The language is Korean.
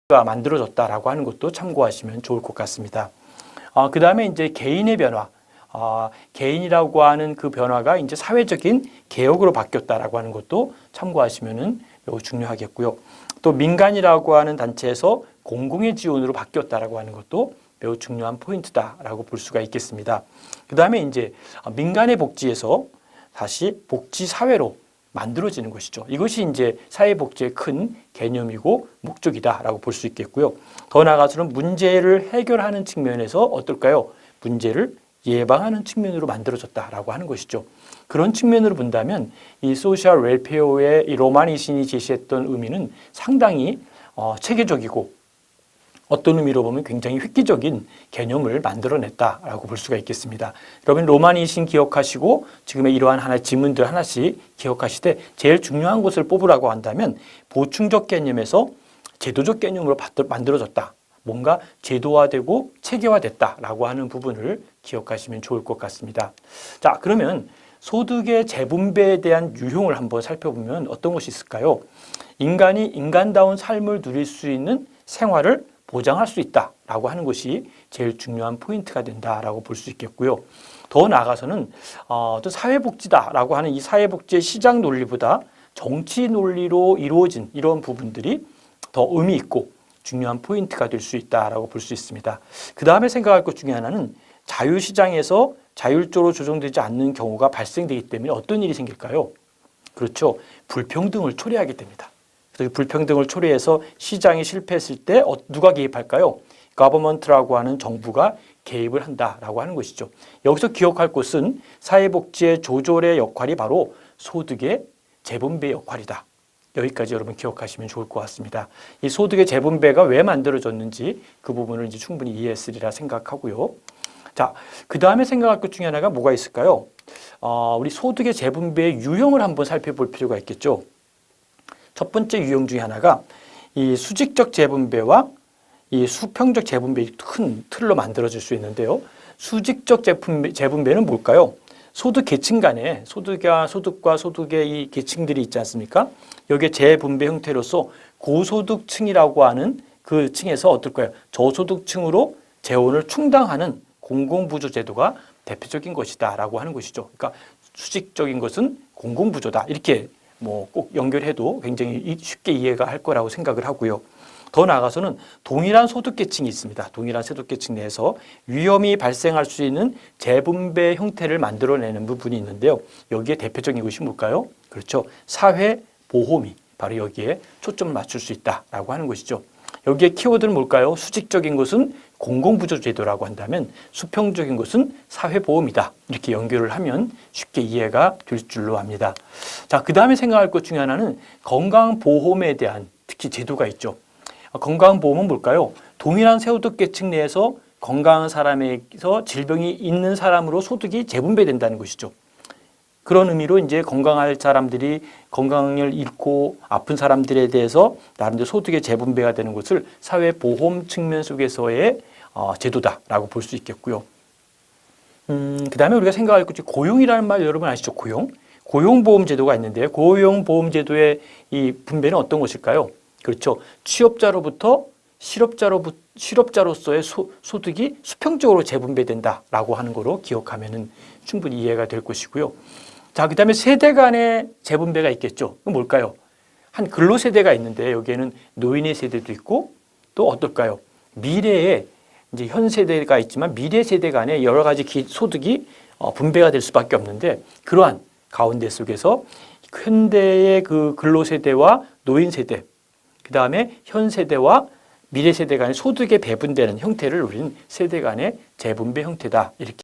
포인트가 만들어졌다라고 하는 것도 참고하시면 좋을 것 같습니다. 그 다음에 이제 개인의 변화. 개인이라고 하는 그 변화가 이제 사회적인 개혁으로 바뀌었다라고 하는 것도 참고하시면은 매우 중요하겠고요. 또 민간이라고 하는 단체에서 공공의 지원으로 바뀌었다라고 하는 것도 매우 중요한 포인트다라고 볼 수가 있겠습니다. 그 다음에 이제 민간의 복지에서 다시 복지 사회로 만들어지는 것이죠. 이것이 이제 사회복지의 큰 개념이고 목적이다라고 볼 수 있겠고요. 더 나아가서는 문제를 해결하는 측면에서 어떨까요? 문제를 예방하는 측면으로 만들어졌다라고 하는 것이죠. 그런 측면으로 본다면 이 소셜 웰페어의 이 로마니신이 제시했던 의미는 상당히 체계적이고 어떤 의미로 보면 굉장히 획기적인 개념을 만들어냈다라고 볼 수가 있겠습니다. 여러분 로마니신 기억하시고 지금의 이러한 하나의 지문들 하나씩 기억하시되 제일 중요한 것을 뽑으라고 한다면 보충적 개념에서 제도적 개념으로 만들어졌다. 뭔가 제도화되고 체계화됐다라고 하는 부분을 기억하시면 좋을 것 같습니다. 자, 그러면 소득의 재분배에 대한 유형을 한번 살펴보면 어떤 것이 있을까요? 인간이 인간다운 삶을 누릴 수 있는 생활을 보장할 수 있다라고 하는 것이 제일 중요한 포인트가 된다라고 볼 수 있겠고요. 더 나아가서는 또 사회복지다라고 하는 이 사회복지의 시장 논리보다 정치 논리로 이루어진 이런 부분들이 더 의미 있고 중요한 포인트가 될 수 있다라고 볼 수 있습니다. 그 다음에 생각할 것 중에 하나는 자유시장에서 자율적으로 조정되지 않는 경우가 발생되기 때문에 어떤 일이 생길까요? 그렇죠. 불평등을 초래하게 됩니다. 그래서 불평등을 초래해서 시장이 실패했을 때 누가 개입할까요? 거버먼트라고 하는 정부가 개입을 한다라고 하는 것이죠. 여기서 기억할 것은 사회복지의 조절의 역할이 바로 소득의 재분배 역할이다. 여기까지 여러분 기억하시면 좋을 것 같습니다. 이 소득의 재분배가 왜 만들어졌는지 그 부분을 이제 충분히 이해했으리라 생각하고요. 자, 그 다음에 생각할 것 중에 하나가 뭐가 있을까요? 우리 소득의 재분배의 유형을 한번 살펴볼 필요가 있겠죠. 첫 번째 유형 중에 하나가 이 수직적 재분배와 이 수평적 재분배의 큰 틀로 만들어질 수 있는데요. 수직적 재분배는 뭘까요? 소득 계층 간에 소득과 소득의 이 계층들이 있지 않습니까? 여기에 재분배 형태로서 고소득층이라고 하는 그 층에서 어떨까요? 저소득층으로 재원을 충당하는 공공부조 제도가 대표적인 것이다라고 하는 것이죠. 그러니까 수직적인 것은 공공부조다. 이렇게 뭐 꼭 연결해도 굉장히 쉽게 이해가 할 거라고 생각을 하고요. 더 나아가서는 동일한 소득계층이 있습니다. 동일한 소득계층 내에서 위험이 발생할 수 있는 재분배 형태를 만들어내는 부분이 있는데요. 여기에 대표적인 것이 뭘까요? 그렇죠. 사회보험이 바로 여기에 초점을 맞출 수 있다라고 하는 것이죠. 여기에 키워드는 뭘까요? 수직적인 것은 공공부조제도라고 한다면 수평적인 것은 사회보험이다. 이렇게 연결을 하면 쉽게 이해가 될 줄로 압니다. 자, 그 다음에 생각할 것 중에 하나는 건강보험에 대한 특히 제도가 있죠. 건강보험은 뭘까요? 동일한 소득계층 내에서 건강한 사람에서 질병이 있는 사람으로 소득이 재분배된다는 것이죠. 그런 의미로 이제 건강할 사람들이 건강을 잃고 아픈 사람들에 대해서 나름대로 소득의 재분배가 되는 것을 사회보험 측면 속에서의 제도다라고 볼 수 있겠고요. 그 다음에 우리가 생각할 것이 고용이라는 말 여러분 아시죠? 고용보험제도가 있는데 고용보험제도의 이 분배는 어떤 것일까요? 그렇죠. 취업자로부터 실업자로서의 소득이 수평적으로 재분배된다라고 하는 거로 기억하면은 충분히 이해가 될 것이고요. 자, 그 다음에 세대 간의 재분배가 있겠죠. 그건 뭘까요? 한 근로세대가 있는데 여기에는 노인의 세대도 있고 또 어떨까요? 미래에 이제 현 세대가 있지만 미래 세대 간에 여러 가지 소득이 분배가 될 수밖에 없는데 그러한 가운데 속에서 현대의 그 근로세대와 노인세대 그 다음에 현 세대와 미래 세대 간의 소득의 배분되는 형태를 우리는 세대 간의 재분배 형태다 이렇게